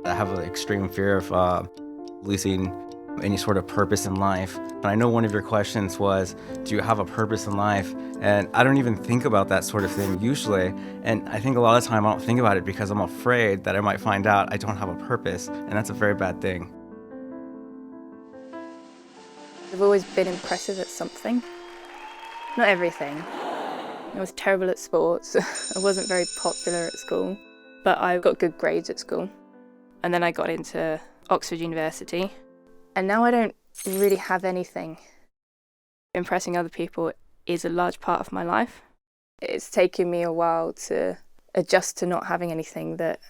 I have an extreme fear of losing any sort of purpose in life. And I know one of your questions was, do you have a purpose in life? And I don't even think about that sort of thing usually. And I think a lot of the time I don't think about it because I'm afraid that I might find out I don't have a purpose. And that's a very bad thing. I've always been impressive at something. Not everything. I was terrible at sports. I wasn't very popular at school, but I got good grades at school. And then I got into Oxford University. And now I don't really have anything. Impressing other people is a large part of my life. It's taken me a while to adjust to not having anything that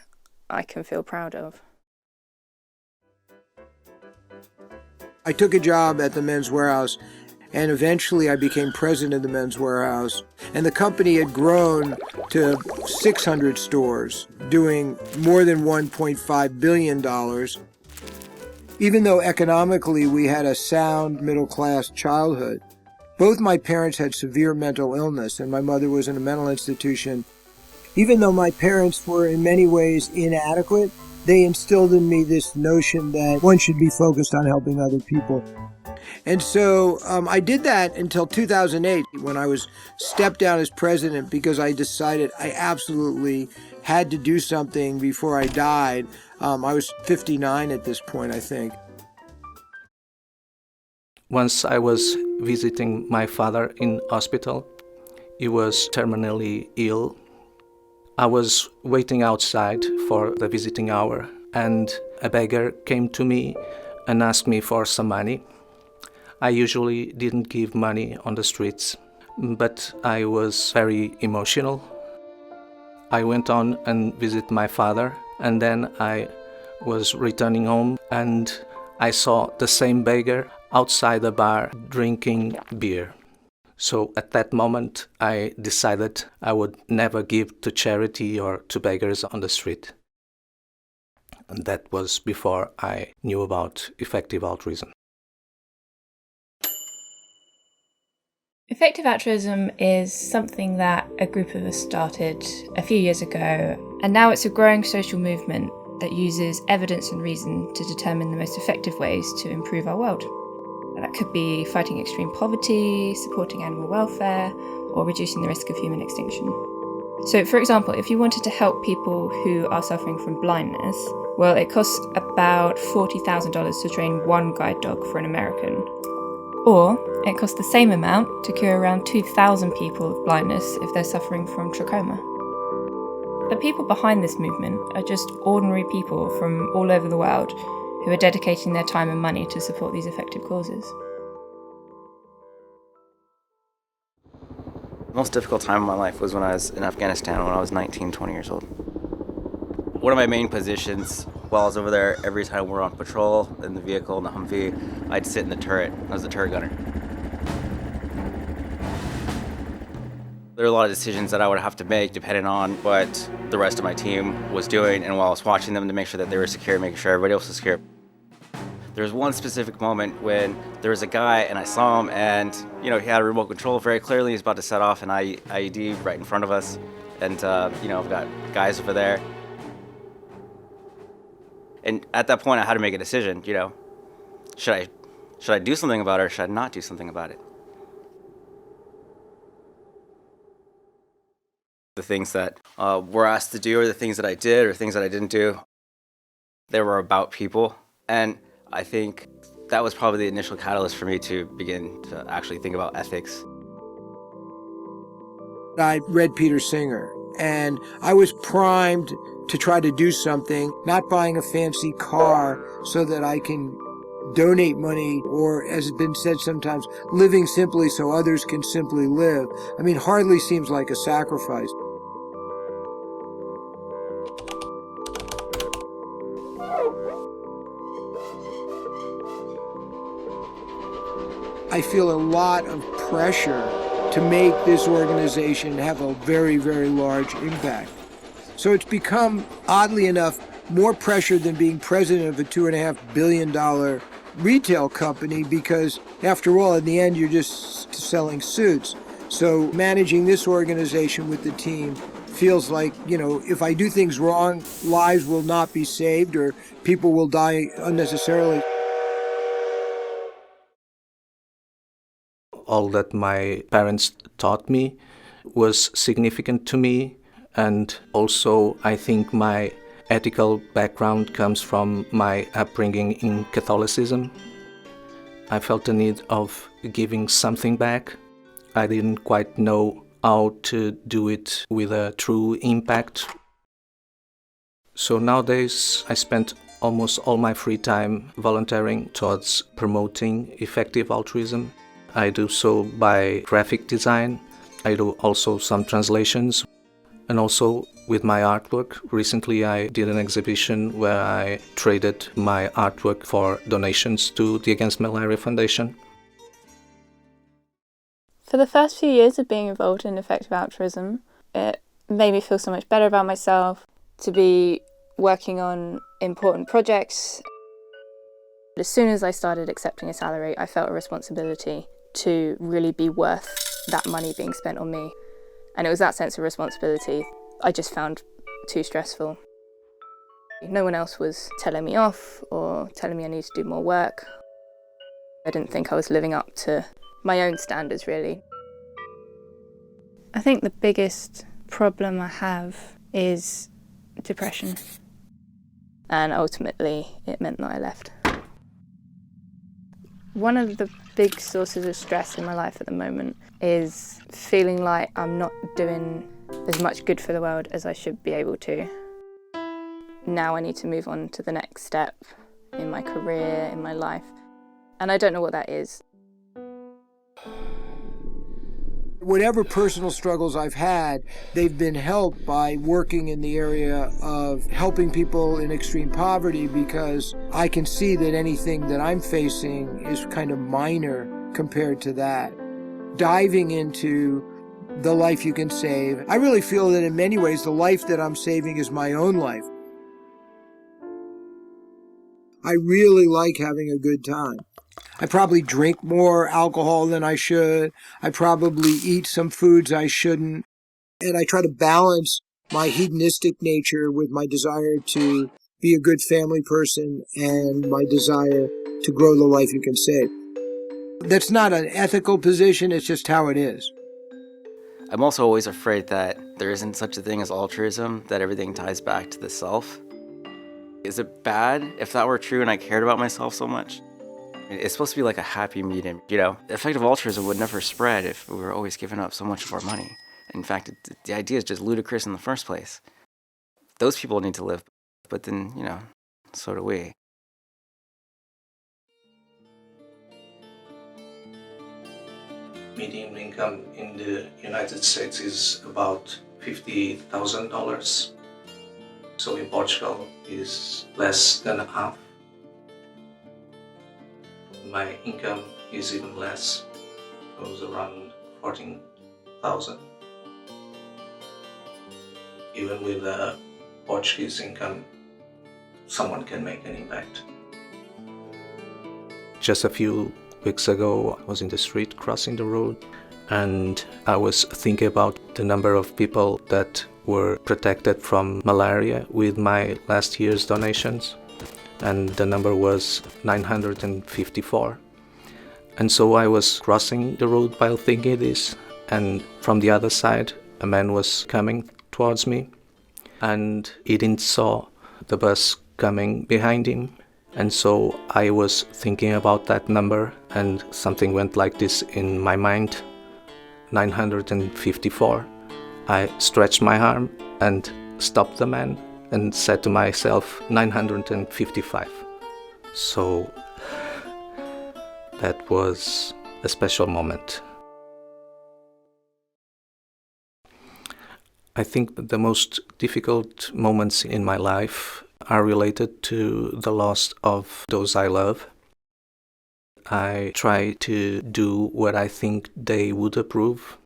I can feel proud of. I took a job at the Men's Warehouse, and eventually I became president of the Men's Warehouse. And the company had grown to 600 stores, doing more than $1.5 billion. Even though economically we had a sound middle-class childhood, both my parents had severe mental illness, and my mother was in a mental institution. Even though my parents were in many ways inadequate, they instilled in me this notion that one should be focused on helping other people. And so I did that until 2008, when I was stepped down as president because I decided I absolutely had to do something before I died. I was 59 at this point, I think. Once I was visiting my father in hospital. He was terminally ill. I was waiting outside for the visiting hour, and a beggar came to me and asked me for some money. I usually didn't give money on the streets, but I was very emotional. I went on and visited my father, and then I was returning home and I saw the same beggar outside the bar drinking beer. So at that moment I decided I would never give to charity or to beggars on the street. And that was before I knew about effective altruism. Effective altruism is something that a group of us started a few years ago, and now it's a growing social movement that uses evidence and reason to determine the most effective ways to improve our world. That could be fighting extreme poverty, supporting animal welfare, or reducing the risk of human extinction. So, for example, if you wanted to help people who are suffering from blindness, well, it costs about $40,000 to train one guide dog for an American. Or it costs the same amount to cure around 2,000 people of blindness if they're suffering from trachoma. The people behind this movement are just ordinary people from all over the world who are dedicating their time and money to support these effective causes. The most difficult time of my life was when I was in Afghanistan when I was 19, 20 years old. One of my main positions while I was over there, every time we were on patrol in the vehicle, in the Humvee, I'd sit in the turret. I was the turret gunner. There were a lot of decisions that I would have to make depending on what the rest of my team was doing, and while I was watching them to make sure that they were secure, making sure everybody else was secure. There was one specific moment when there was a guy and I saw him, and he had a remote control very clearly. He's about to set off an IED right in front of us, and I've got guys over there. And at that point I had to make a decision, should I do something about it or should I not do something about it? The things that were asked to do, or the things that I did, or things that I didn't do, they were about people. And I think that was probably the initial catalyst for me to begin to actually think about ethics. I read Peter Singer, and I was primed to try to do something, not buying a fancy car so that I can donate money, or, as has been said sometimes, living simply so others can simply live. Hardly seems like a sacrifice. I feel a lot of pressure to make this organization have a very, very large impact. So it's become, oddly enough, more pressure than being president of a $2.5 billion retail company, because after all, in the end, you're just selling suits. So managing this organization with the team feels like, if I do things wrong, lives will not be saved or people will die unnecessarily. All that my parents taught me was significant to me, and also I think my ethical background comes from my upbringing in Catholicism. I felt the need of giving something back. I didn't quite know how to do it with a true impact. So nowadays I spend almost all my free time volunteering towards promoting effective altruism. I do so by graphic design. I do also some translations, and also with my artwork. Recently I did an exhibition where I traded my artwork for donations to the Against Malaria Foundation. For the first few years of being involved in effective altruism, it made me feel so much better about myself, to be working on important projects. As soon as I started accepting a salary, I felt a responsibility to really be worth that money being spent on me. And it was that sense of responsibility I just found too stressful. No one else was telling me off or telling me I needed to do more work. I didn't think I was living up to my own standards, really. I think the biggest problem I have is depression. And ultimately, it meant that I left. One of the big sources of stress in my life at the moment is feeling like I'm not doing as much good for the world as I should be able to. Now I need to move on to the next step in my career, in my life, and I don't know what that is. Whatever personal struggles I've had, they've been helped by working in the area of helping people in extreme poverty, because I can see that anything that I'm facing is kind of minor compared to that. Diving into the life you can save, I really feel that in many ways the life that I'm saving is my own life. I really like having a good time. I probably drink more alcohol than I should. I probably eat some foods I shouldn't. And I try to balance my hedonistic nature with my desire to be a good family person and my desire to grow the life you can save. That's not an ethical position, it's just how it is. I'm also always afraid that there isn't such a thing as altruism, that everything ties back to the self. Is it bad if that were true and I cared about myself so much? It's supposed to be like a happy medium, Effective altruism would never spread if we were always giving up so much of our money. In fact, the idea is just ludicrous in the first place. Those people need to live, but then, so do we. Median income in the United States is about $50,000. So in Portugal is less than half. My income is even less, it was around 14,000. Even with a Portuguese income, someone can make an impact. Just a few weeks ago, I was in the street crossing the road, and I was thinking about the number of people that were protected from malaria with my last year's donations. And the number was 954. And so I was crossing the road while thinking this, and from the other side, a man was coming towards me, and he didn't saw the bus coming behind him. And so I was thinking about that number, and something went like this in my mind: 954. I stretched my arm and stopped the man and said to myself, 955. So that was a special moment. I think the most difficult moments in my life are related to the loss of those I love. I try to do what I think they would approve.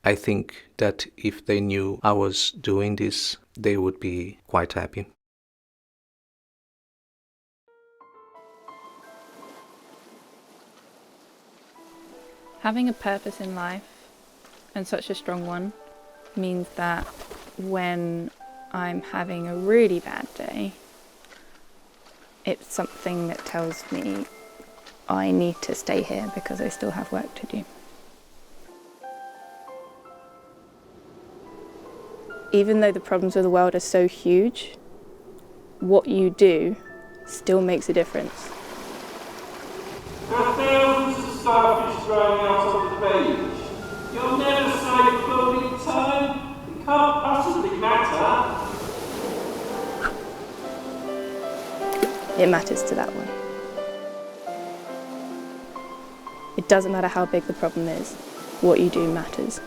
I think that if they knew I was doing this, they would be quite happy. Having a purpose in life, and such a strong one, means that when I'm having a really bad day, it's something that tells me I need to stay here because I still have work to do. Even though the problems of the world are so huge, what you do still makes a difference. There are thousands of starfish growing out on the beach. You'll never save the world in time. It can't possibly matter. It matters to that one. It doesn't matter how big the problem is, what you do matters.